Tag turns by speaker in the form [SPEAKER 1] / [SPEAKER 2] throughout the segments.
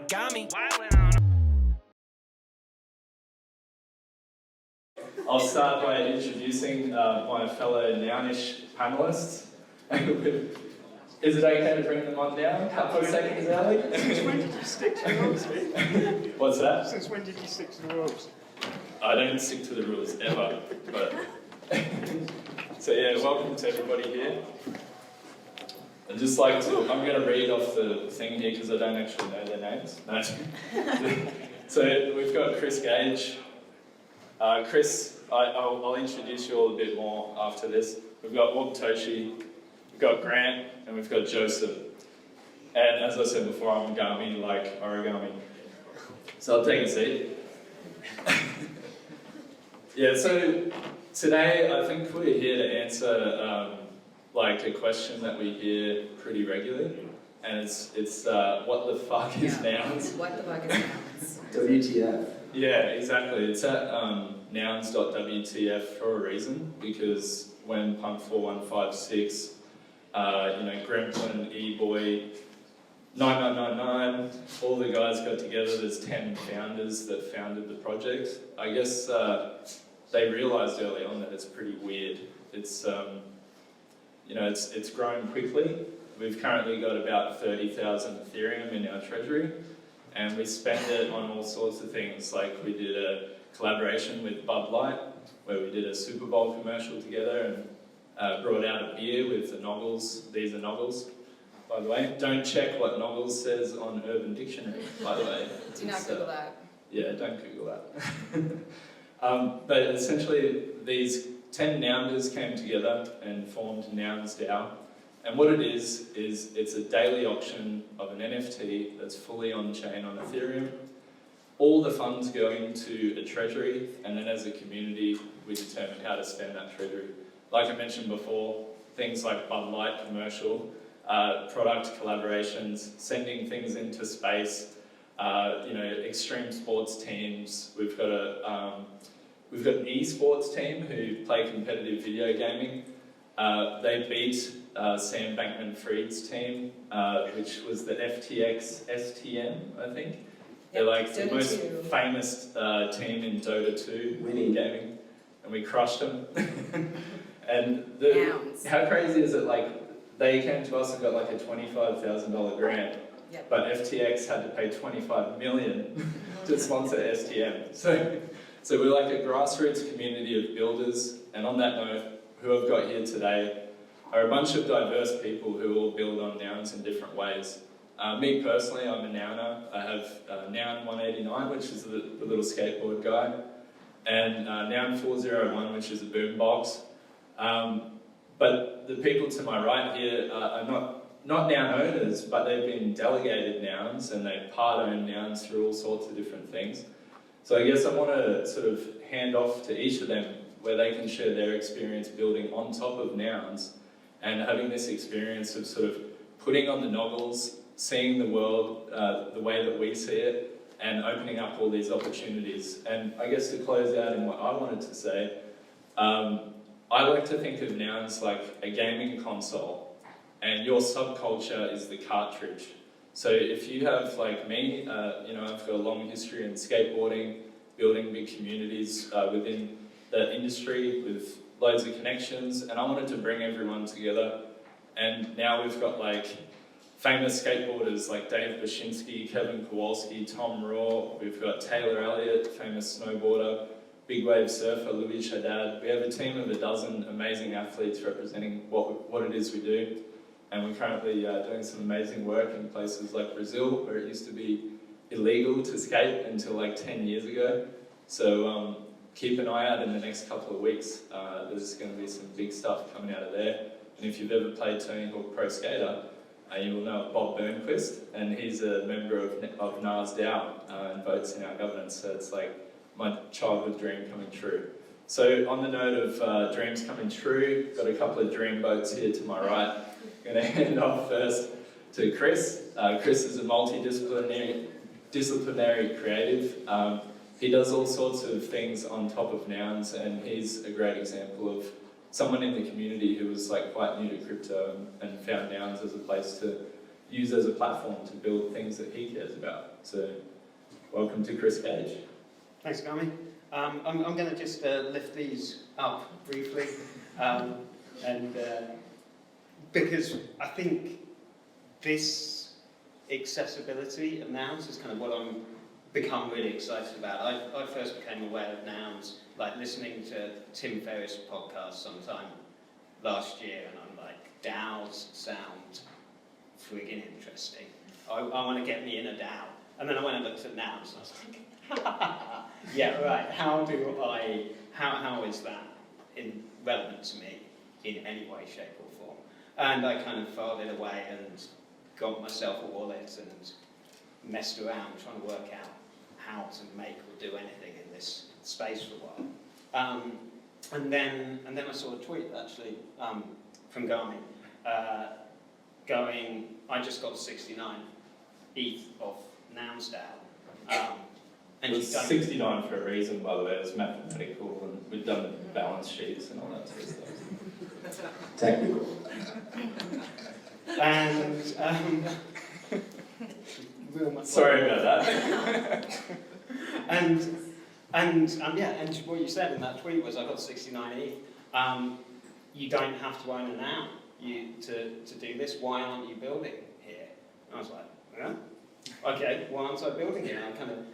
[SPEAKER 1] origami.
[SPEAKER 2] I'll start by introducing my fellow Nounish panelists. Is it okay to bring them on down? A couple of seconds early?
[SPEAKER 3] Since when did you stick to the rules, Steve?
[SPEAKER 2] What's that?
[SPEAKER 3] Since when did you stick to the rules?
[SPEAKER 2] I don't stick to the rules ever, but... So yeah, welcome to everybody here. I'd just like to, I'm going to read off the thing here because I don't actually know their names. No. So we've got Chris Gage. Chris, I'll introduce you all a bit more after this. We've got Aubtoshi, we've got Grant, and we've got Josip. And as I said before, I'm Gami, like origami. So I'll take a seat. Yeah, so today I think we're here to answer like a question that we hear pretty regularly. And it's what the fuck is nouns?
[SPEAKER 4] What the fuck is nouns?
[SPEAKER 5] WTF.
[SPEAKER 2] Yeah, exactly. It's at Nouns.WTF for a reason, because when Punk 4156, Gremlin, E-Boy, 9999, all the guys got together, there's 10 founders that founded the project. I guess they realised early on that it's pretty weird. It's, it's grown quickly. We've currently got about 30,000 Ethereum in our treasury. And we spend it on all sorts of things, like we did a collaboration with Bud Light, where we did a Super Bowl commercial together and brought out a beer with the Noggles. These are Noggles, by the way. Don't check what Noggles says on Urban Dictionary, by the way.
[SPEAKER 4] Do not Google that.
[SPEAKER 2] Yeah, don't Google that. But essentially, these 10 Nounders came together and formed NounsDAO. And what it is it's a daily auction of an NFT that's fully on-chain on Ethereum. All the funds go into a treasury, and then as a community, we determine how to spend that treasury. Like I mentioned before, things like Bud Light commercial, product collaborations, sending things into space, extreme sports teams. We've got an esports team who play competitive video gaming. They beat Sam Bankman-Fried's team, which was the FTX STM, I think. They're like the most famous team in Dota 2 winning gaming, and we crushed them. And how crazy is it? Like, they came to us and got like a $25,000 grant, but FTX had to pay $25 million to sponsor STM. So we're like a grassroots community of builders, and on that note, who I've got here today are a bunch of diverse people who all build on nouns in different ways. Me personally, I'm a nouner. I have Noun 189, which is the little skateboard guy, and Noun 401, which is a boombox. But the people to my right here are not noun owners, but they've been delegated nouns, and they part-own nouns through all sorts of different things. So I guess I want to sort of hand off to each of them where they can share their experience building on top of nouns and having this experience of sort of putting on the Noggles, seeing the world the way that we see it, and opening up all these opportunities. And I guess to close out in what I wanted to say, I like to think of nouns like a gaming console, and your subculture is the cartridge. So if you have, like me, I've got a long history in skateboarding, building big communities within the industry with loads of connections, and I wanted to bring everyone together. And now we've got like famous skateboarders like Dave Bashinsky, Kevin Kowalski, Tom Raw. We've got Taylor Elliott, famous snowboarder, big wave surfer, Louis Haddad. We have a team of 12 amazing athletes representing what it is we do. And we're currently doing some amazing work in places like Brazil, where it used to be illegal to skate until like 10 years ago. So keep an eye out in the next couple of weeks. There's going to be some big stuff coming out of there. And if you've ever played Tony Hawk Pro Skater, you will know Bob Burnquist, and he's a member of NounsDAO and votes in our governance. So it's like my childhood dream coming true. So on the note of dreams coming true, got a couple of dream boats here to my right. I'm going to hand off first to Chris. Chris is a multidisciplinary creative. He does all sorts of things on top of nouns, and he's a great example of someone in the community who was like quite new to crypto and found nouns as a place to use as a platform to build things that he cares about. So, welcome to Chris Cage.
[SPEAKER 3] Thanks, Gami. I'm going to just lift these up briefly, and because I think this accessibility of nouns is kind of what I'm become really excited about. I first became aware of nouns like listening to Tim Ferriss' podcast sometime last year, and I'm like, DAOs sound friggin' interesting. I want to get me in a DAO. And then I went and looked at nouns, and I was like, yeah, right, how is that relevant to me in any way, shape or form? And I kind of filed it away and got myself a wallet and messed around trying to work out how to make or do anything in this space for a while. And then I saw a tweet actually from Gami going, I just got 69 ETH of NounsDAO.
[SPEAKER 2] It was 69 for a reason, by the way. It was mathematical, and we've done balance sheets and all that sort of stuff. Technical.
[SPEAKER 3] And
[SPEAKER 2] sorry about that.
[SPEAKER 3] and what you said in that tweet was, I got 69 ETH. You don't have to own a noun to do this. Why aren't you building here? And I was like, yeah, okay, why aren't I building here? And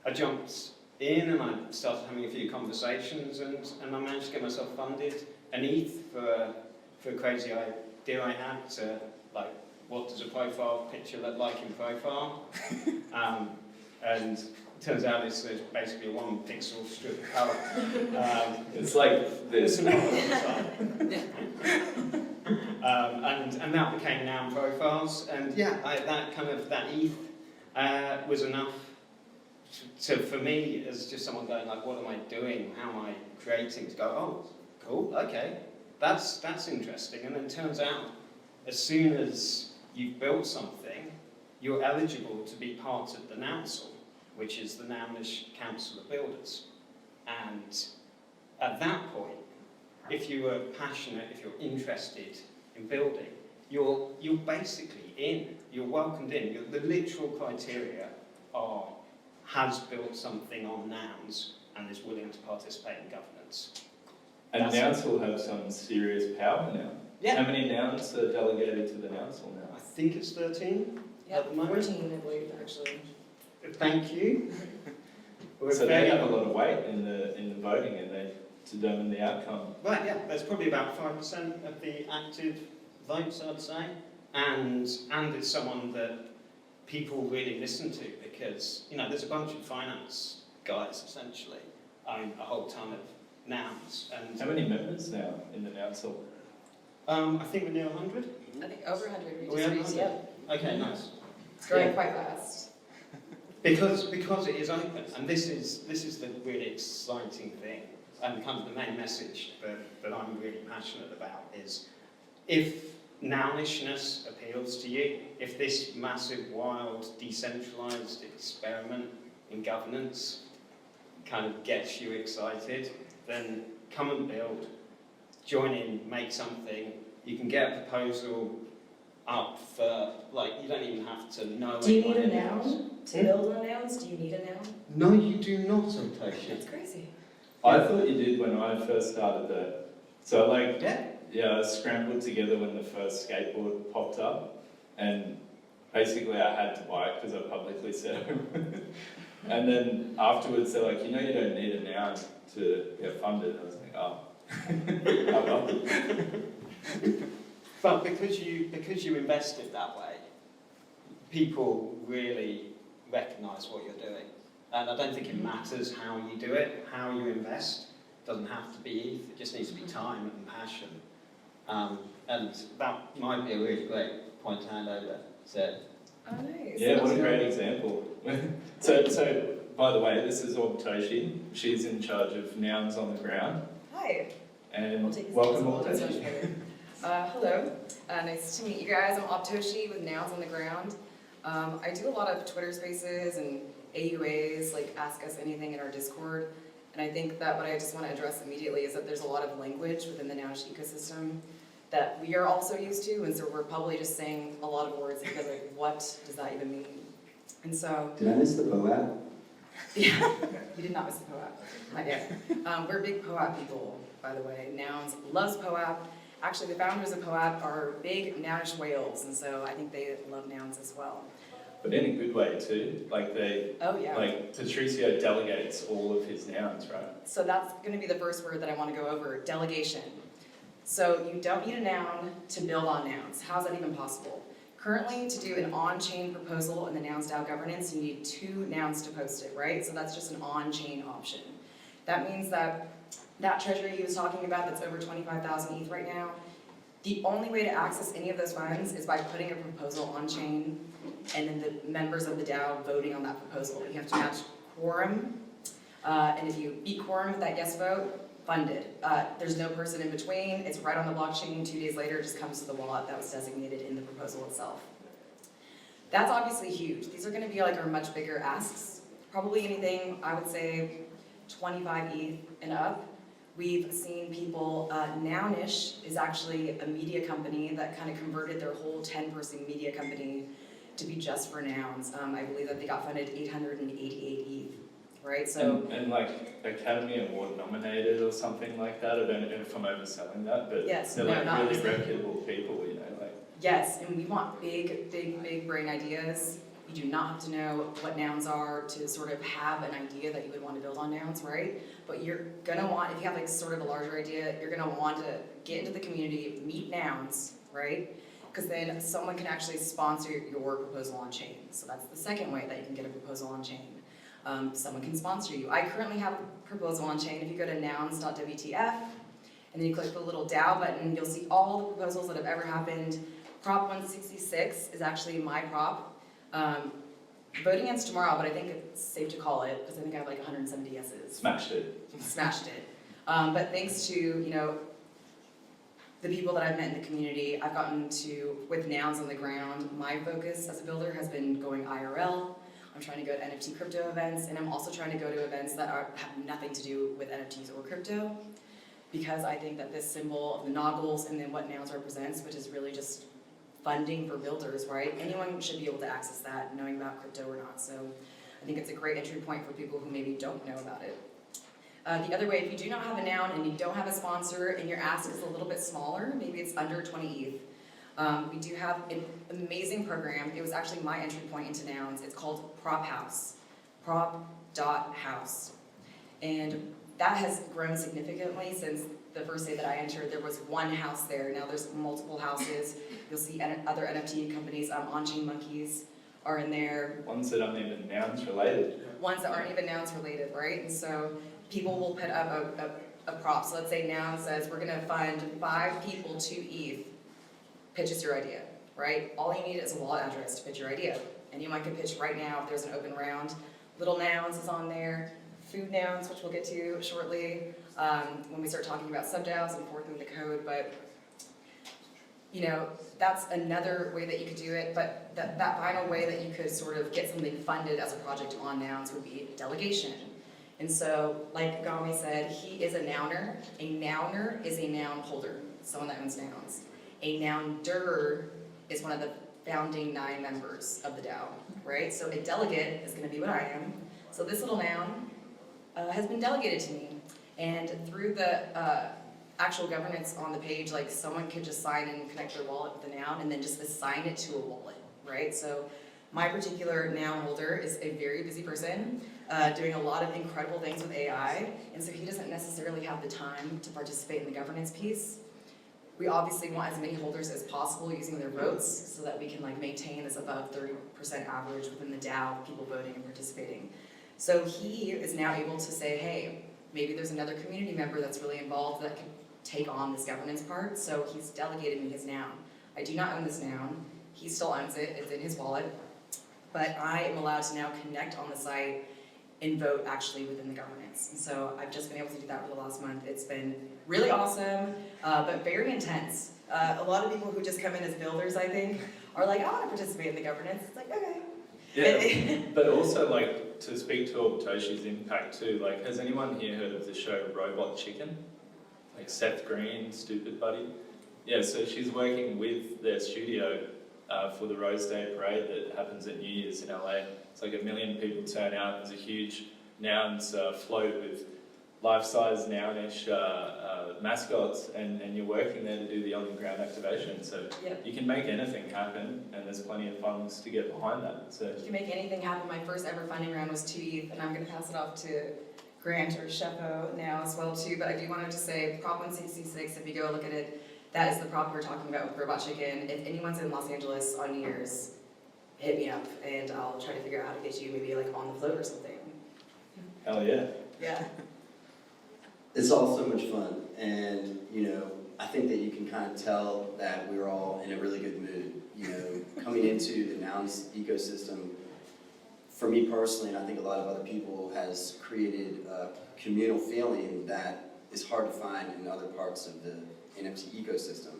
[SPEAKER 3] I jumped in and I started having a few conversations, and I managed to get myself funded an ETH for a crazy idea I had to, like, what does a profile picture look like in profile? And it turns out it's basically a 1 pixel strip of colour.
[SPEAKER 2] It's like this.
[SPEAKER 3] And that became noun profiles, and yeah, that ETH was enough for me as just someone going like, what am I doing? How am I creating? To go, oh, cool, okay, that's interesting. And then it turns out, as soon as you've built something, you're eligible to be part of the Nouncil, which is the Nounish Council of Builders. And at that point, if you are passionate, if you're interested in building, you're basically in. You're welcomed in. The literal criteria are, has built something on nouns and is willing to participate in governance.
[SPEAKER 2] And nouns will have some serious power now.
[SPEAKER 3] Yeah.
[SPEAKER 2] How many nouns are delegated to the Nouncil now?
[SPEAKER 3] I think it's 13 at the moment.
[SPEAKER 4] 14, I believe, actually.
[SPEAKER 3] Thank you.
[SPEAKER 2] So they have a lot of weight in the voting, and they determine the outcome.
[SPEAKER 3] Right, yeah, there's probably about 5% of the active votes, I'd say, and it's someone that people really listen to, because, you know, there's a bunch of finance guys, essentially, own a whole ton of nouns. And
[SPEAKER 2] how many members now in the Nouncil?
[SPEAKER 3] I think we're near 100.
[SPEAKER 4] I think over 100.
[SPEAKER 3] We have 100?
[SPEAKER 4] Yep.
[SPEAKER 3] Okay, nice.
[SPEAKER 4] It's growing quite fast.
[SPEAKER 3] Because it is open, and this is the really exciting thing, and kind of the main message that I'm really passionate about is, if nounishness appeals to you, if this massive, wild, decentralized experiment in governance kind of gets you excited, then come and build, join in, make something. You can get a proposal up for, like, you don't even have to know.
[SPEAKER 4] Do you need a
[SPEAKER 3] anyone else.
[SPEAKER 4] noun to build on nouns? Do you need a noun?
[SPEAKER 3] No, you do not, Aubtoshi.
[SPEAKER 4] That's crazy.
[SPEAKER 2] I thought you did when I first started there. So like,
[SPEAKER 3] Yeah.
[SPEAKER 2] I scrambled together when the first skateboard popped up, and basically I had to buy it because I publicly said it. And then afterwards they're like, you know, you don't need a noun to get funded. I was like, oh. Oh well.
[SPEAKER 3] But because you invested that way, people really recognise what you're doing. And I don't think it matters how you do it, how you invest. It doesn't have to be ETH, it just needs to be time and passion. And that might be a really great point to hand over to.
[SPEAKER 4] Oh, nice.
[SPEAKER 2] Yeah, what a great example. So, by the way, this is Aubtoshi. She's in charge of Nouns on the Ground.
[SPEAKER 4] Hi.
[SPEAKER 2] And
[SPEAKER 4] We'll take this
[SPEAKER 2] welcome,
[SPEAKER 4] a little bit
[SPEAKER 2] Aubtoshi.
[SPEAKER 4] further. Hello. Nice to meet you guys. I'm Aubtoshi with Nouns on the Ground. I do a lot of Twitter spaces and AUAs, like Ask Us Anything in our Discord. And I think that what I just want to address immediately is that there's a lot of language within the Nounish ecosystem that we are also used to, and so we're probably just saying a lot of words because like, what does that even mean? And so...
[SPEAKER 1] Did I miss the POAP?
[SPEAKER 4] Yeah, you did not miss the POAP, not yet. We're big POAP people, by the way. Nouns loves POAP. Actually, the founders of POAP are big Nounish whales, and so I think they love nouns as well.
[SPEAKER 2] But in a good way too, like
[SPEAKER 4] Oh yeah.
[SPEAKER 2] like Patricio delegates all of his nouns, right?
[SPEAKER 4] So that's going to be the first word that I want to go over, delegation. So you don't need a noun to build on nouns. How is that even possible? Currently, to do an on-chain proposal in the NounsDAO governance, you need 2 nouns to post it, right? So that's just an on-chain option. That means that that treasury he was talking about that's over 25,000 ETH right now, the only way to access any of those funds is by putting a proposal on-chain and then the members of the DAO voting on that proposal. You have to match quorum, and if you beat quorum with that yes vote, funded. There's no person in between, it's right on the blockchain, 2 days later it just comes to the wallet that was designated in the proposal itself. That's obviously huge. These are going to be like our much bigger asks. Probably anything, I would say, 25 ETH and up. We've seen people, Nounish is actually a media company that kind of converted their whole 10-person media company to be just for nouns. I believe that they got funded 888 ETH, right? So
[SPEAKER 2] and like Academy Award nominated or something like that. I don't know if I'm overselling that, but
[SPEAKER 4] yes,
[SPEAKER 2] they're
[SPEAKER 4] no,
[SPEAKER 2] like
[SPEAKER 4] not
[SPEAKER 2] really reputable people, you know, like.
[SPEAKER 4] Yes, and we want big brain ideas. You do not have to know what nouns are to sort of have an idea that you would want to build on nouns, right? But you're gonna want, if you have like sort of a larger idea, you're gonna want to get into the community, meet nouns, right? Because then someone can actually sponsor your proposal on chain. So that's the second way that you can get a proposal on chain. Someone can sponsor you. I currently have a proposal on chain. If you go to Nouns.WTF, and then you click the little DAO button, you'll see all the proposals that have ever happened. Prop 166 is actually my prop. Voting ends tomorrow, but I think it's safe to call it, because I think I have like 170 yeses.
[SPEAKER 2] Smashed it.
[SPEAKER 4] Smashed it. But thanks to, you know, the people that I've met in the community, I've gotten to, with nouns on the ground, my focus as a builder has been going IRL. I'm trying to go to NFT crypto events, and I'm also trying to go to events that have nothing to do with NFTs or crypto, because I think that this symbol of the noggles and then what nouns represents, which is really just funding for builders, right? Anyone should be able to access that, knowing about crypto or not. So I think it's a great entry point for people who maybe don't know about it. The other way, if you do not have a noun and you don't have a sponsor and your ask is a little bit smaller, maybe it's under 20 ETH, we do have an amazing program. It was actually my entry point into nouns. It's called Prop House, prop.house. And that has grown significantly since the first day that I entered. There was one house there. Now there's multiple houses. You'll see other NFT companies, on-chain monkeys are in there.
[SPEAKER 2] Ones that aren't even nouns related.
[SPEAKER 4] Ones that aren't even nouns related, right? And so people will put up a prop. So let's say noun says, we're gonna fund 5 people 2 ETH. Pitch us your idea, right? All you need is a wallet address to pitch your idea. Anyone can pitch right now if there's an open round. Little nouns is on there. Food nouns, which we'll get to shortly, when we start talking about sub-DAOs and forth in the code, but you know, that's another way that you could do it, but that final way that you could sort of get something funded as a project on nouns would be delegation. And so, like Gami said, he is a nouner. A nouner is a noun holder, someone that owns nouns. A nounder is one of the founding 9 members of the DAO, right? So a delegate is gonna be what I am. So this little noun has been delegated to me. And through the actual governance on the page, like someone could just sign and connect their wallet with a noun and then just assign it to a wallet, right? So my particular noun holder is a very busy person doing a lot of incredible things with AI, and so he doesn't necessarily have the time to participate in the governance piece. We obviously want as many holders as possible using their votes so that we can like maintain this above 30% average within the DAO, people voting and participating. So he is now able to say, hey, maybe there's another community member that's really involved that can take on this governance part, so he's delegated me his noun. I do not own this noun. He still owns it. It's in his wallet. But I am allowed to now connect on the site and vote actually within the governance. And so I've just been able to do that for the last month. It's been really awesome, but very intense. A lot of people who just come in as builders, I think, are like, I want to participate in the governance. It's like, okay.
[SPEAKER 2] Yeah, but also like to speak to Aubtoshi's impact too, like has anyone here heard of the show Robot Chicken? Like Seth Green, Stupid Buddy? Yeah, so she's working with their studio for the Rose Day Parade that happens at New Year's in LA. It's like 1 million people turn out. There's a huge Nouns float with life-size Nounish mascots, and you're working there to do the on-the-ground activation. So
[SPEAKER 4] Yep.
[SPEAKER 2] you can make anything happen, and there's plenty of funds to get behind that. So
[SPEAKER 4] You can make anything happen. My first ever funding round was 2 ETH, and I'm going to pass it off to Grant or Cheffo now as well too. But I do want to just say, Prop 166, if you go look at it, that is the prop we're talking about with Robot Chicken. If anyone's in Los Angeles on New Year's, hit me up, and I'll try to figure out how to get you maybe like on the float or something.
[SPEAKER 2] hell yeah.
[SPEAKER 4] Yeah.
[SPEAKER 1] It's all so much fun, and I think that you can kind of tell that we're all in a really good mood. Coming into the Nouns ecosystem, for me personally, and I think a lot of other people, has created a communal feeling that is hard to find in other parts of the NFT ecosystem.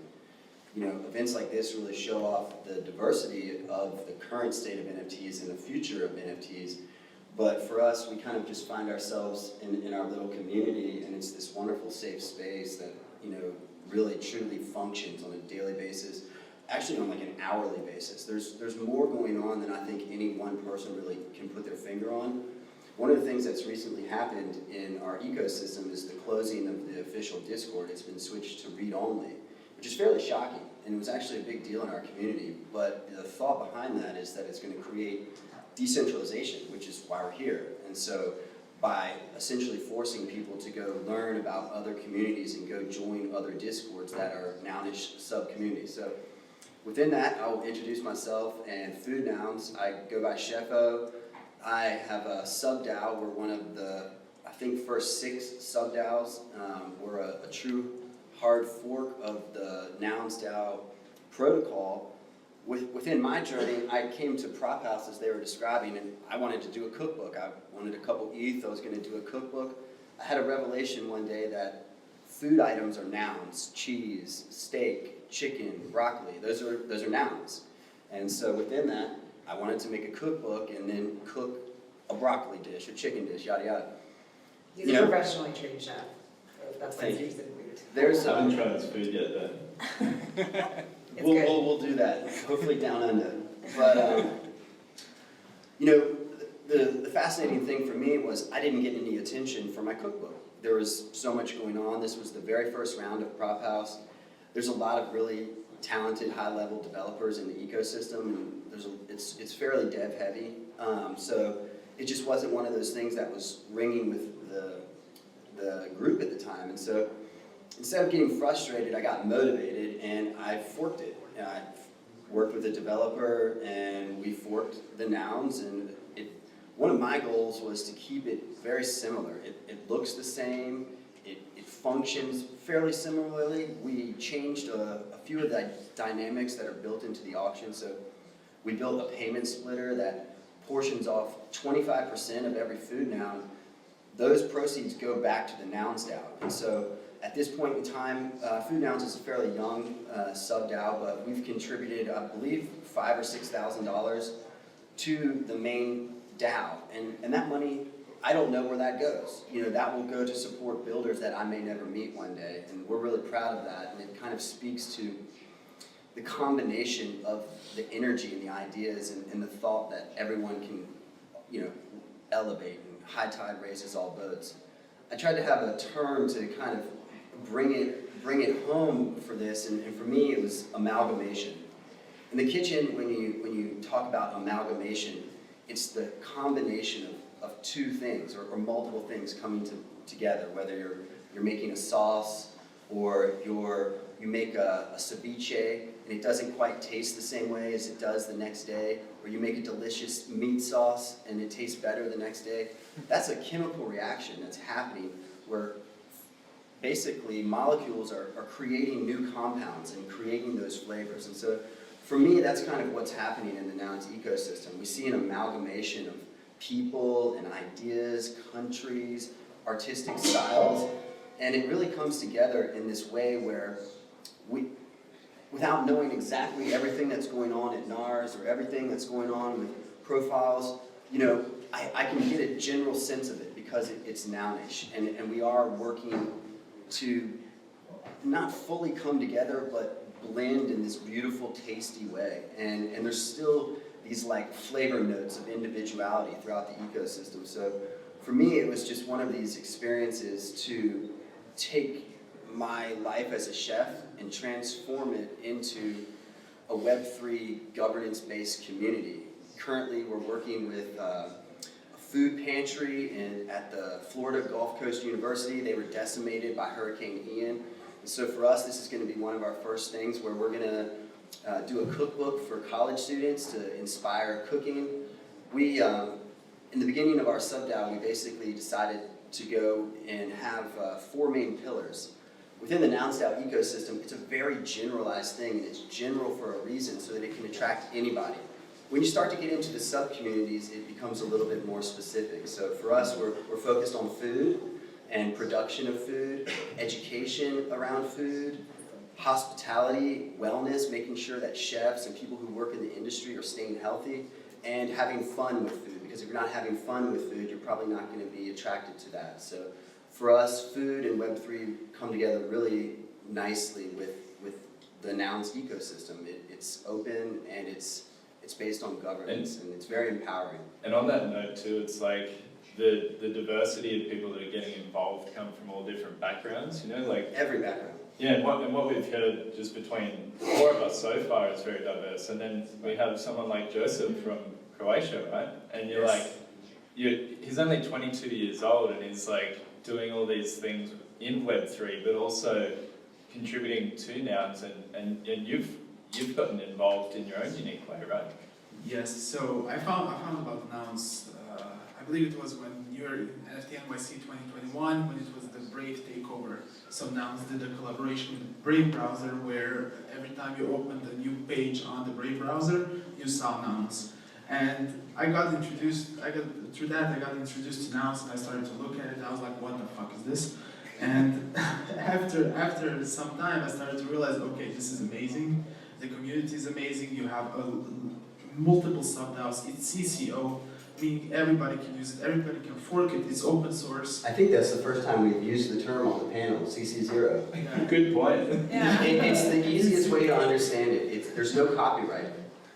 [SPEAKER 1] Events like this really show off the diversity of the current state of NFTs and the future of NFTs. But for us, we kind of just find ourselves in our little community, and it's this wonderful safe space that, really truly functions on a daily basis, actually on like an hourly basis. There's more going on than I think any one person really can put their finger on. One of the things that's recently happened in our ecosystem is the closing of the official Discord. It's been switched to read-only, which is fairly shocking, and it was actually a big deal in our community. But the thought behind that is that it's going to create decentralization, which is why we're here. And so by essentially forcing people to go learn about other communities and go join other Discords that are Nounish sub-communities. So within that, I'll introduce myself and Food Nouns. I go by Cheffo. I have a sub-DAO. We're one of the, I think, first 6 sub-DAOs. We're a true hard fork of the NounsDAO protocol. Within my journey, I came to Prop House as they were describing, and I wanted to do a cookbook. I wanted a couple ETH. I was going to do a cookbook. I had a revelation one day that food items are nouns: cheese, steak, chicken, broccoli. Those are nouns. And so within that, I wanted to make a cookbook and then cook a broccoli dish, a chicken dish, yada yada.
[SPEAKER 4] He's a professionally trained chef. So that's why
[SPEAKER 1] Thank
[SPEAKER 4] he's
[SPEAKER 1] you.
[SPEAKER 4] interested in food.
[SPEAKER 2] I haven't tried this food yet, though.
[SPEAKER 4] It's good.
[SPEAKER 1] We'll do that, hopefully down under. But, the fascinating thing for me was I didn't get any attention for my cookbook. There was so much going on. This was the very first round of Prop House. There's a lot of really talented, high-level developers in the ecosystem, and it's fairly dev-heavy. So it just wasn't one of those things that was ringing with the group at the time. And so instead of getting frustrated, I got motivated, and I forked it. I worked with a developer, and we forked the Nouns, and one of my goals was to keep it very similar. It looks the same, it functions fairly similarly. We changed a few of the dynamics that are built into the auction. So we built a payment splitter that portions off 25% of every food noun. Those proceeds go back to the NounsDAO. And so at this point in time, Food Nouns is a fairly young sub-DAO, but we've contributed, I believe, $5,000 or $6,000 to the main DAO. And that money, I don't know where that goes. That will go to support builders that I may never meet one day, and we're really proud of that. And it kind of speaks to the combination of the energy and the ideas and the thought that everyone can, elevate, and high tide raises all boats. I tried to have a term to kind of bring it home for this, and for me it was amalgamation. In the kitchen, when you talk about amalgamation, it's the combination of two things or multiple things coming together, whether you're making a sauce or you make a ceviche and it doesn't quite taste the same way as it does the next day, or you make a delicious meat sauce and it tastes better the next day. That's a chemical reaction that's happening where basically molecules are creating new compounds and creating those flavors. And so for me, that's kind of what's happening in the Nouns ecosystem. We see an amalgamation of people and ideas, countries, artistic styles, and it really comes together in this way where without knowing exactly everything that's going on at NARS or everything that's going on with profiles, I can get a general sense of it because it's Nounish, and we are working to not fully come together, but blend in this beautiful, tasty way. And there's still these like flavor notes of individuality throughout the ecosystem. So for me, it was just one of these experiences to take my life as a chef and transform it into a Web3 governance-based community. Currently, we're working with a food pantry at the Florida Gulf Coast University. They were decimated by Hurricane Ian. And so for us, this is going to be one of our first things where we're going to do a cookbook for college students to inspire cooking. We, in the beginning of our sub-DAO, we basically decided to go and have 4 main pillars. Within the NounsDAO ecosystem, it's a very generalized thing, and it's general for a reason so that it can attract anybody. When you start to get into the sub-communities, it becomes a little bit more specific. So for us, we're focused on food and production of food, education around food, hospitality, wellness, making sure that chefs and people who work in the industry are staying healthy, and having fun with food. Because if you're not having fun with food, you're probably not going to be attracted to that. So for us, food and Web3 come together really nicely with the Nouns ecosystem. It's open and it's based on governance, and it's very empowering.
[SPEAKER 2] And on that note too, it's like the diversity of people that are getting involved come from all different backgrounds, you know, like
[SPEAKER 1] Every background.
[SPEAKER 2] yeah, and what we've heard just between the 4 of us so far is very diverse. And then we have someone like Josip from Croatia, right? And you're
[SPEAKER 1] Yes.
[SPEAKER 2] like, he's only 22 years old, and he's like doing all these things in Web3, but also contributing to Nouns, and you've gotten involved in your own unique way, right?
[SPEAKER 5] Yes, so I found about Nouns, I believe it was when you were in NFT.NYC 2021, when it was the Brave takeover. So Nouns did a collaboration with Brave browser, where every time you opened a new page on the Brave browser, you saw Nouns. And I got introduced to Nouns, and I started to look at it. I was like, what the fuck is this? And after some time, I started to realize, okay, this is amazing. The community is amazing. You have multiple sub-DAOs. It's CCO, meaning everybody can use it. Everybody can fork it. It's open source.
[SPEAKER 1] I think that's the first time we've used the term on the panel, CC0.
[SPEAKER 5] Yeah.
[SPEAKER 2] Good point.
[SPEAKER 4] Yeah.
[SPEAKER 1] It's the easiest way to understand it. There's no copyright.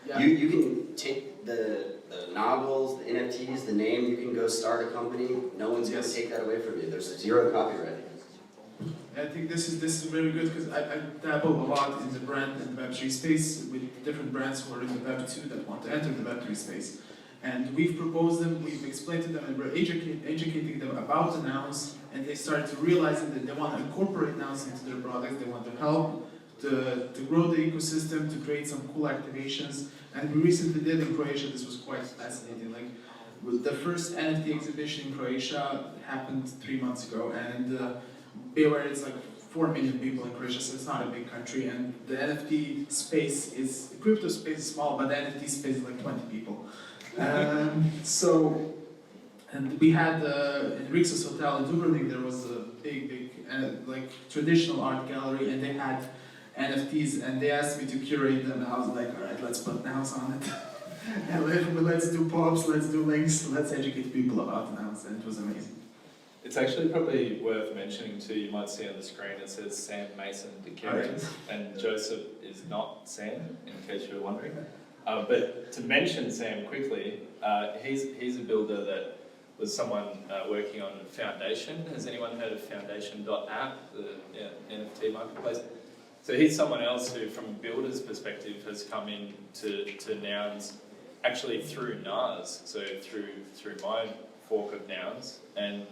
[SPEAKER 5] Yeah.
[SPEAKER 1] You can take the novels, the NFTs, the name, you can go start a company. No one's going to
[SPEAKER 5] Yes.
[SPEAKER 1] take that away from you. There's 0 copyright.
[SPEAKER 5] I think this is very good, because I dabble a lot in the brand and Web3 space with different brands who are in the Web2 that want to enter the Web3 space. And we've proposed them, we've explained to them, and we're educating them about the Nouns, and they start to realize that they want to incorporate Nouns into their products. They want to help to grow the ecosystem, to create some cool activations. And we recently did in Croatia. This was quite fascinating. Like, the first NFT exhibition in Croatia happened 3 months ago, and be aware it's like 4 million people in Croatia, so it's not a big country. And the NFT space is, crypto space is small, but the NFT space is like 20 people. And we had in Rixos Hotel in Dubrovnik, there was a big like traditional art gallery, and they had NFTs, and they asked me to curate them, and I was like, all right, let's put Nouns on it. And let's do pops, let's do links, let's educate people about Nouns, and it was amazing.
[SPEAKER 2] It's actually probably worth mentioning too, you might see on the screen it says Sam Mason DeCarry, and Josip is not Sam, in case you're wondering. But to mention Sam quickly, he's a builder that was someone working on Foundation. Has anyone heard of Foundation.app, the NFT marketplace? So he's someone else who, from a builder's perspective, has come in to Nouns actually through NAS, so through my fork of Nouns, and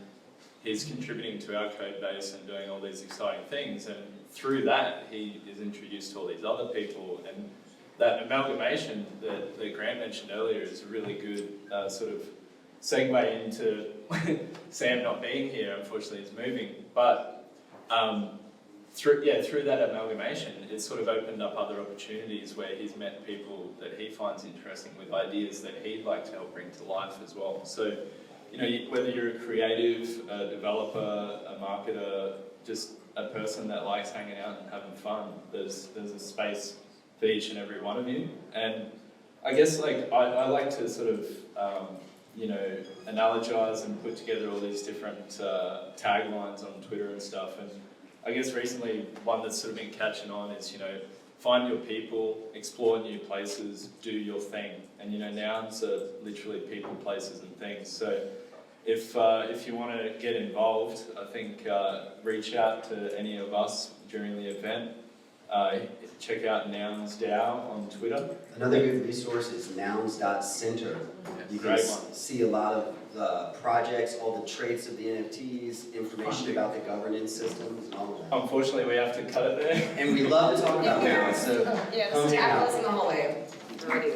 [SPEAKER 2] he's contributing to our code base and doing all these exciting things, and through that he is introduced to all these other people, and that amalgamation that Grant mentioned earlier is a really good sort of segue into Sam not being here. Unfortunately, he's moving, but through that amalgamation, it's sort of opened up other opportunities where he's met people that he finds interesting with ideas that he'd like to help bring to life as well. So, you know, whether you're a creative, a developer, a marketer, just a person that likes hanging out and having fun, there's a space for each and every one of you. And I guess like I like to sort of you know, analogize and put together all these different taglines on Twitter and stuff. And I guess recently one that's sort of been catching on is, find your people, explore new places, do your thing. And nouns are literally people, places and things. So if you want to get involved, I think reach out to any of us during the event. Check out NounsDAO on Twitter.
[SPEAKER 1] Another good resource is nouns.center. You can
[SPEAKER 2] Great one.
[SPEAKER 1] see a lot of the projects, all the traits of the NFTs, information about the governance systems and all of that.
[SPEAKER 2] Unfortunately, we have to cut it there.
[SPEAKER 1] And we love to talk about nouns, so
[SPEAKER 4] Yeah,
[SPEAKER 1] come
[SPEAKER 4] just
[SPEAKER 1] hang
[SPEAKER 4] tackle
[SPEAKER 1] out.
[SPEAKER 4] us in the hallway. We're ready.